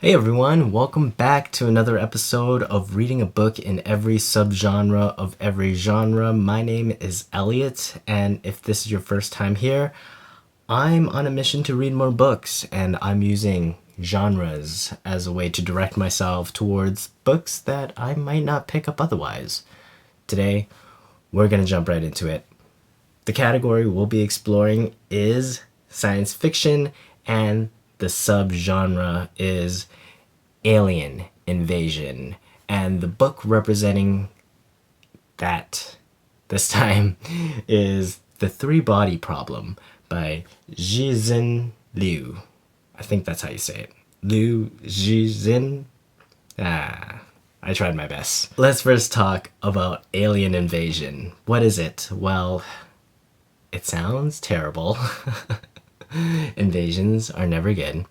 Hey everyone, welcome back to another episode of Reading a Book in Every Subgenre of Every Genre. My name is Elliot, and if this is your first time here, I'm on a mission to read more books, and I'm using genres as a way to direct myself towards books that I might not pick up otherwise. Today, we're going to jump right into it. The category we'll be exploring is science fiction, and the subgenre is alien invasion. And the book representing that this time is The Three-Body Problem by Cixin Liu. I think that's how you say it. Liu Cixin. I tried my best. Let's first talk about alien invasion. What is it? Well, it sounds terrible. Invasions are never good.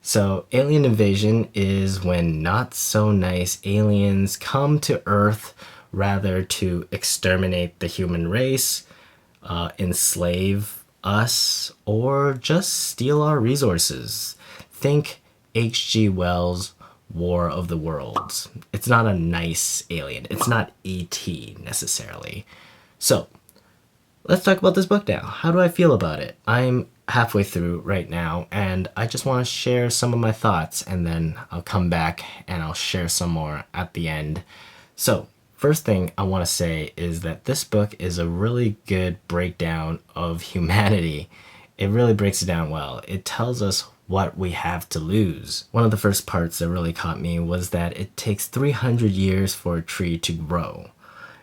So, alien invasion is when not so nice aliens come to Earth rather to exterminate the human race, enslave us, or just steal our resources. Think H.G. Wells' War of the Worlds. It's not a nice alien. It's not E.T. necessarily. So, let's talk about this book now. How do I feel about it? I'm halfway through right now, and I just want to share some of my thoughts, and then I'll come back and I'll share some more at the end. So, first thing I want to say is that this book is a really good breakdown of humanity. It really breaks it down well. It tells us what we have to lose. One of the first parts that really caught me was that it takes 300 years for a tree to grow.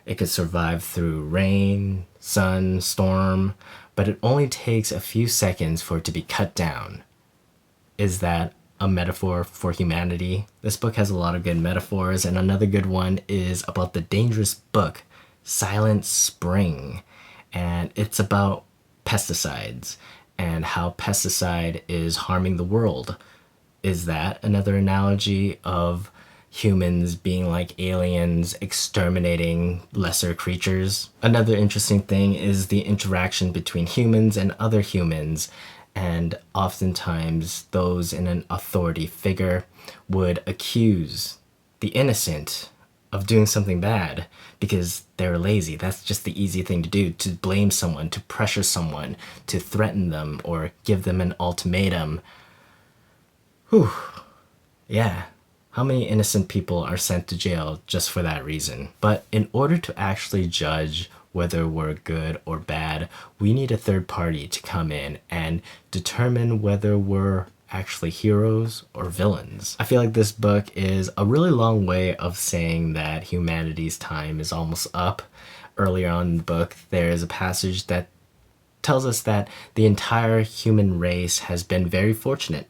It could survive through rain, sun, storm, but it only takes a few seconds for it to be cut down. Is that a metaphor for humanity? This book has a lot of good metaphors, and another good one is about the dangerous book, Silent Spring. And it's about pesticides and how pesticide is harming the world. Is that another analogy of humans being like aliens exterminating lesser creatures? Another interesting thing is the interaction between humans and other humans, and oftentimes those in an authority figure would accuse the innocent of doing something bad because they're lazy. That's just the easy thing to do, to blame someone, to pressure someone, to threaten them or give them an ultimatum. Whew. Yeah. How many innocent people are sent to jail just for that reason? But in order to actually judge whether we're good or bad, we need a third party to come in and determine whether we're actually heroes or villains. I feel like this book is a really long way of saying that humanity's time is almost up. Earlier on in the book, there is a passage that tells us that the entire human race has been very fortunate,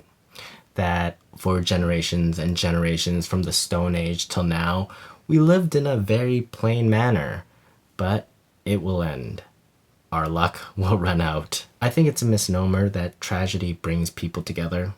that for generations and generations from the Stone Age till now, we lived in a very plain manner, but it will end. Our luck will run out. I think it's a misnomer that tragedy brings people together.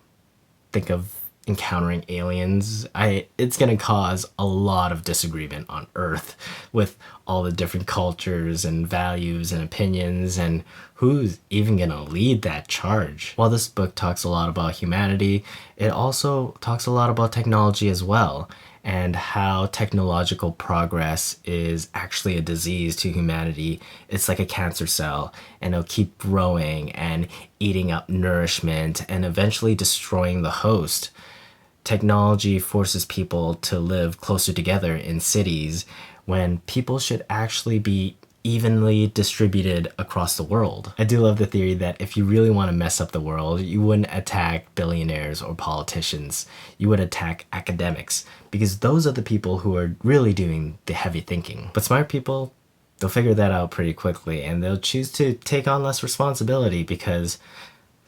Think of encountering aliens. It's gonna cause a lot of disagreement on Earth with all the different cultures and values and opinions, and who's even gonna lead that charge? While this book talks a lot about humanity, it also talks a lot about technology as well, and how technological progress is actually a disease to humanity. It's like a cancer cell, and it'll keep growing and eating up nourishment and eventually destroying the host. Technology forces people to live closer together in cities when people should actually be evenly distributed across the world. I do love the theory that if you really want to mess up the world, you wouldn't attack billionaires or politicians. You would attack academics, because those are the people who are really doing the heavy thinking. But smart people, they'll figure that out pretty quickly, and they'll choose to take on less responsibility because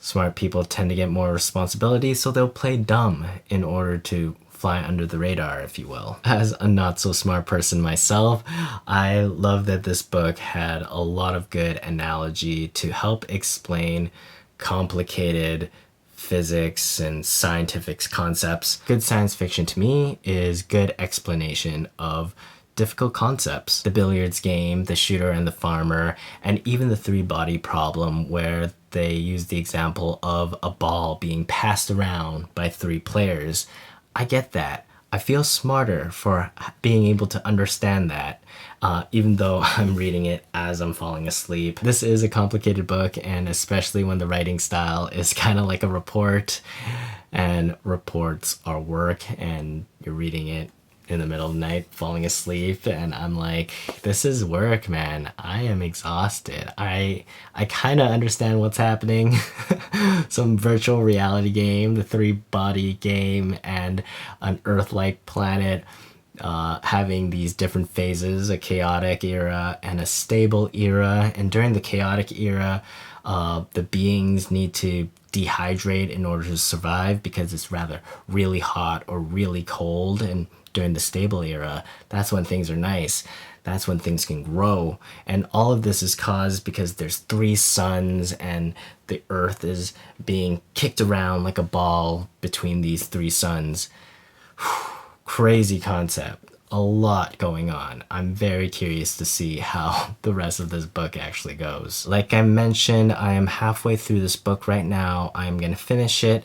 smart people tend to get more responsibility, so they'll play dumb in order to fly under the radar, if you will. As a not so smart person myself, I love that this book had a lot of good analogy to help explain complicated physics and scientific concepts. Good science fiction to me is good explanation of difficult concepts. The billiards game, the shooter and the farmer, and even the three-body problem, where they use the example of a ball being passed around by three players. I get that. I feel smarter for being able to understand that, even though I'm reading it as I'm falling asleep. This is a complicated book, and especially when the writing style is kind of like a report, and reports are work, and you're reading it in the middle of the night, falling asleep, and I'm like, this is work, man. I am exhausted. I kind of understand what's happening. Some virtual reality game, the three-body game, and an Earth-like planet having these different phases, a chaotic era and a stable era. And during the chaotic era, the beings need to dehydrate in order to survive because it's rather really hot or really cold. And during the stable era, that's when things are nice. That's when things can grow. And all of this is caused because there's three suns and the earth is being kicked around like a ball between these three suns. Crazy concept. A lot going on. I'm very curious to see how the rest of this book actually goes. Like I mentioned, I am halfway through this book right now. I'm going to finish it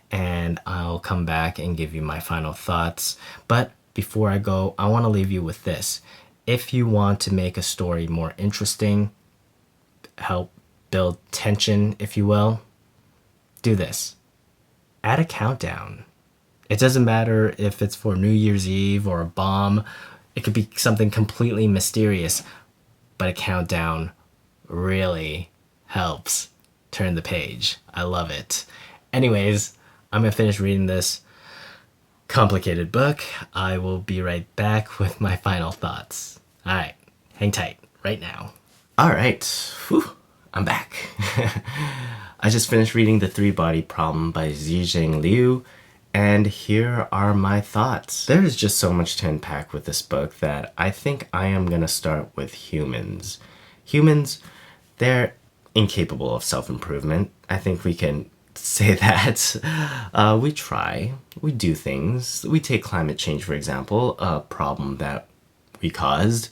and I'll come back and give you my final thoughts. But before I go, I want to leave you with this. If you want to make a story more interesting, help build tension, if you will, do this. Add a countdown. It doesn't matter if it's for New Year's Eve or a bomb. It could be something completely mysterious, but a countdown really helps turn the page. I love it. Anyways, I'm gonna finish reading this complicated book. I will be right back with my final thoughts. All right, hang tight right now. All right, I'm back. I just finished reading The Three-Body Problem by Cixin Liu, and here are my thoughts. There is just so much to unpack with this book that I think I am gonna start with humans. Humans, they're incapable of self-improvement. I think we can say that. We try, we do things. We take climate change, for example, a problem that we caused,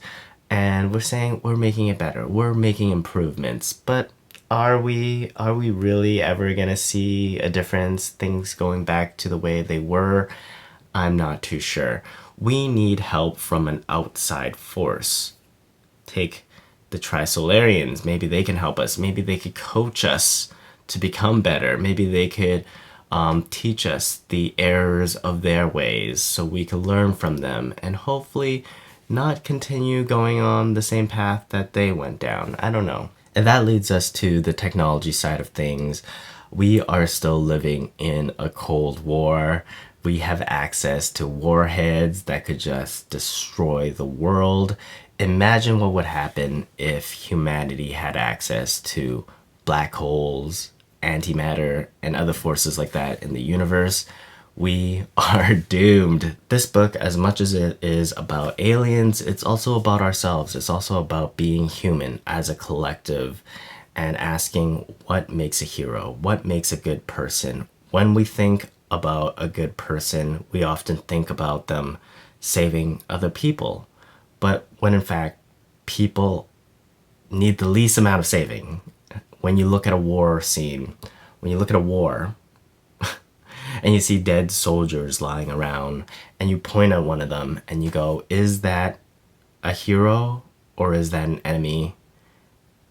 and we're saying we're making it better. We're making improvements, but are we really ever gonna see a difference? Things going back to the way they were? I'm not too sure. We need help from an outside force. Take the Trisolarians. Maybe they can help us. Maybe they could coach us to become better. Maybe they could teach us the errors of their ways so we can learn from them and hopefully not continue going on the same path that they went down. I don't know. And that leads us to the technology side of things. We are still living in a Cold War. We have access to warheads that could just destroy the world. Imagine what would happen if humanity had access to black holes, antimatter, and other forces like that in the universe. We are doomed. This book, as much as it is about aliens, it's also about ourselves. It's also about being human as a collective and asking what makes a hero, what makes a good person. When we think about a good person, we often think about them saving other people. But when in fact, people need the least amount of saving. When you look at a war scene, when you look at a war, and you see dead soldiers lying around, and you point at one of them and you go, is that a hero or is that an enemy?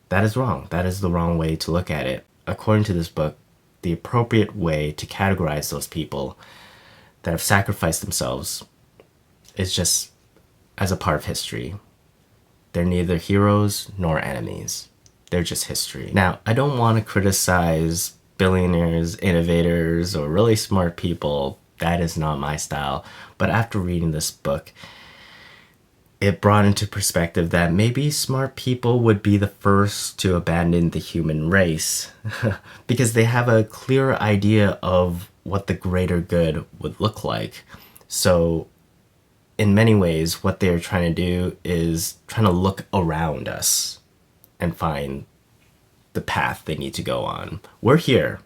That is wrong. That is the wrong way to look at it. According to this book, the appropriate way to categorize those people that have sacrificed themselves is just as a part of history. They're neither heroes nor enemies. They're just history. Now, I don't want to criticize billionaires, innovators, or really smart people. That is not my style. But after reading this book, it brought into perspective that maybe smart people would be the first to abandon the human race because they have a clearer idea of what the greater good would look like. So in many ways, what they're trying to do is trying to look around us and find the path they need to go on. We're here.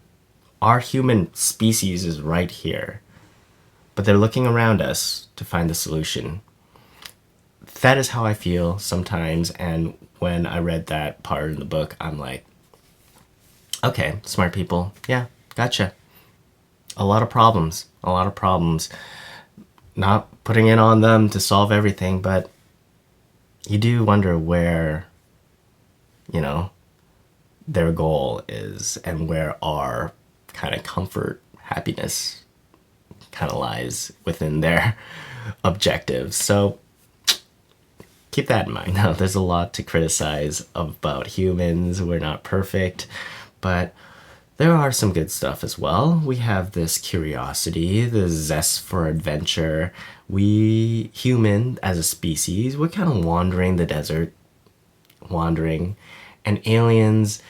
Our human species is right here. But they're looking around us to find the solution. That is how I feel sometimes, and when I read that part in the book, I'm like, okay, smart people, yeah, gotcha. a lot of problems. A lot of problems. Not putting it on them to solve everything, but you do wonder where, you know, their goal is and where our kind of comfort, happiness kind of lies within their objectives. So keep that in mind. Now, there's a lot to criticize about humans. We're not perfect, but there are some good stuff as well. We have this curiosity, the zest for adventure. We, human as a species, we're kind of wandering the desert, wandering, and aliens,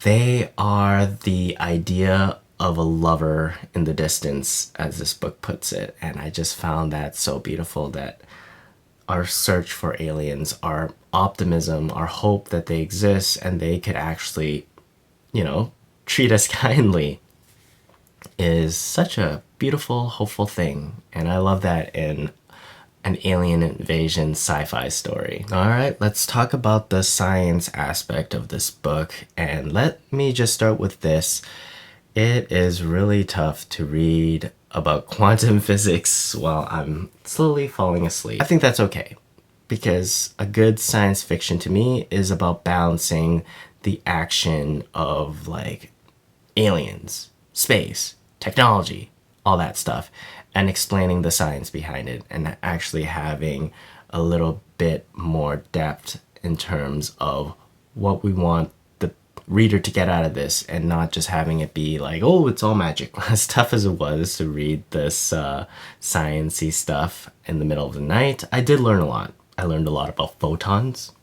they are the idea of a lover in the distance, as this book puts it. And I just found that so beautiful, that our search for aliens, our optimism, our hope that they exist and they could actually, you know, treat us kindly is such a beautiful, hopeful thing. And I love that in an alien invasion sci-fi story. All right, let's talk about the science aspect of this book. And let me just start with this. It is really tough to read about quantum physics while I'm slowly falling asleep. I think that's okay, because a good science fiction to me is about balancing the action of like aliens, space, technology, all that stuff, and explaining the science behind it and actually having a little bit more depth in terms of what we want the reader to get out of this, and not just having it be like, oh, it's all magic. As tough as it was to read this science-y stuff in the middle of the night, I did learn a lot. I learned a lot about photons,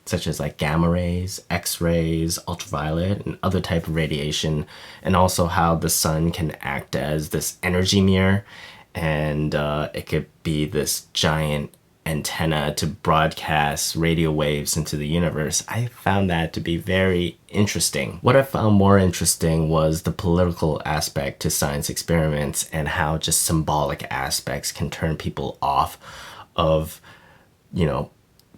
such as like gamma rays, X-rays, ultraviolet, and other type of radiation, and also how the sun can act as this energy mirror, and it could be this giant antenna to broadcast radio waves into the universe. I found that to be very interesting. What I found more interesting was the political aspect to science experiments and how just symbolic aspects can turn people off of, you know,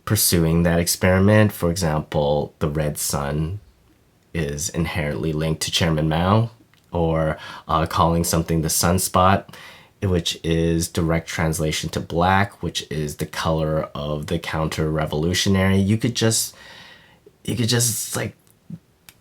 pursuing that experiment. For example, the red sun is inherently linked to Chairman Mao, or calling something the sunspot, which is direct translation to black, which is the color of the counter-revolutionary. You could just like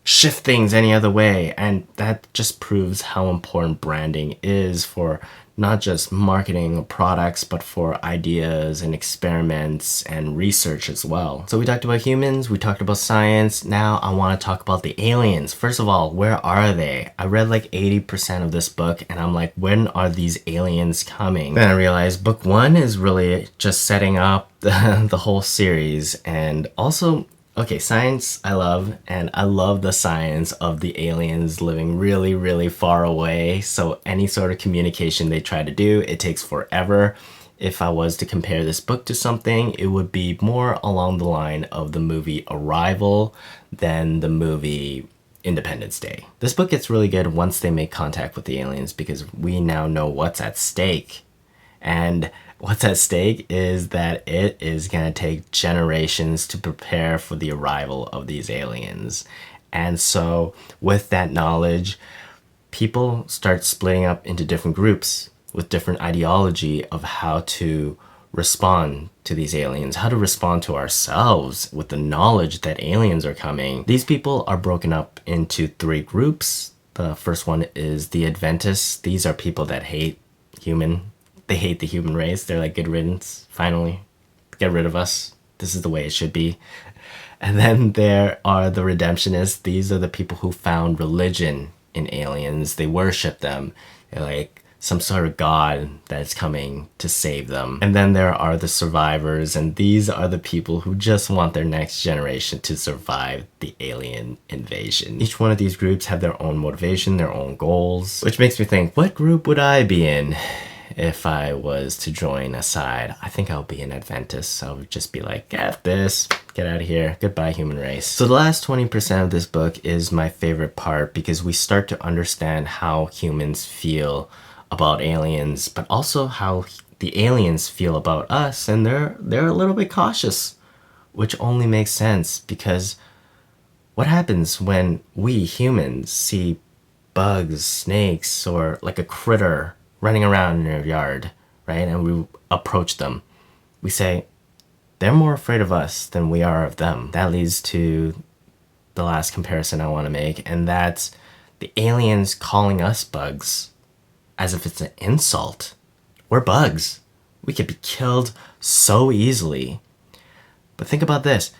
shift things any other way, and that just proves how important branding is for not just marketing products, but for ideas and experiments and research as well. So we talked about humans, we talked about science. Now I want to talk about the aliens. First of all, where are they? I read like 80% of this book and I'm like, when are these aliens coming? Then I realized book one is really just setting up the whole series. And also, okay, science I love, and I love the science of the aliens living really, really far away. So any sort of communication they try to do, it takes forever. If I was to compare this book to something, it would be more along the line of the movie Arrival than the movie Independence Day. This book gets really good once they make contact with the aliens, because we now know what's at stake. And what's at stake is that it is going to take generations to prepare for the arrival of these aliens. And so with that knowledge, people start splitting up into different groups with different ideology of how to respond to these aliens, how to respond to ourselves with the knowledge that aliens are coming. These people are broken up into three groups. The first one is the Adventists. These are people that hate they hate the human race. They're like, good riddance, finally, get rid of us. This is the way it should be. And then there are the Redemptionists. These are the people who found religion in aliens. They worship them. They're like some sort of god that's coming to save them. And then there are the Survivors, and these are the people who just want their next generation to survive the alien invasion. Each one of these groups have their own motivation, their own goals, which makes me think, what group would I be in if I was to join a side? I think I'll be an Adventist. I would just be like, get this, get out of here, goodbye human race. So the last 20% of this book is my favorite part, because we start to understand how humans feel about aliens, but also how the aliens feel about us, and they're a little bit cautious, which only makes sense, because what happens when we humans see bugs, snakes, or like a critter running around in your yard, right? And we approach them. We say, they're more afraid of us than we are of them. That leads to the last comparison I want to make, and that's the aliens calling us bugs as if it's an insult. We're bugs. We could be killed so easily. But think about this.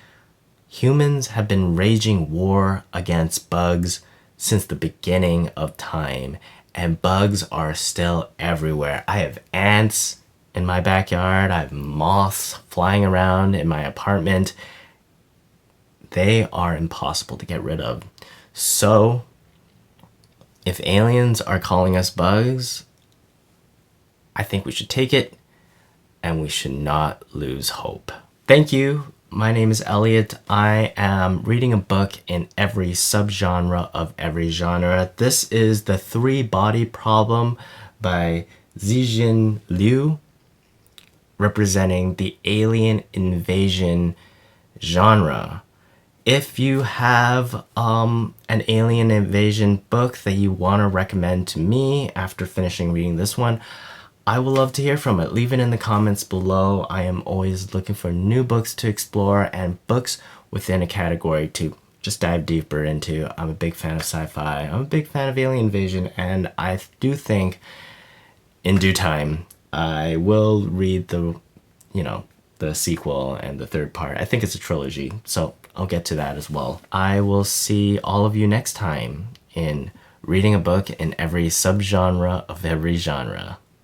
Humans have been waging war against bugs since the beginning of time, and bugs are still everywhere. I have ants in my backyard. I have moths flying around in my apartment. They are impossible to get rid of. So, if aliens are calling us bugs, I think we should take it and we should not lose hope. Thank you. My name is Elliot. I am reading a book in every subgenre of every genre. This is The Three Body Problem by Cixin Liu, representing the alien invasion genre. If you have an alien invasion book that you want to recommend to me after finishing reading this one, I would love to hear from it. Leave it in the comments below. I am always looking for new books to explore and books within a category to just dive deeper into. I'm a big fan of sci-fi. I'm a big fan of alien invasion, and I do think in due time I will read the sequel and the third part. I think it's a trilogy, so I'll get to that as well. I will see all of you next time in reading a book in every subgenre of every genre.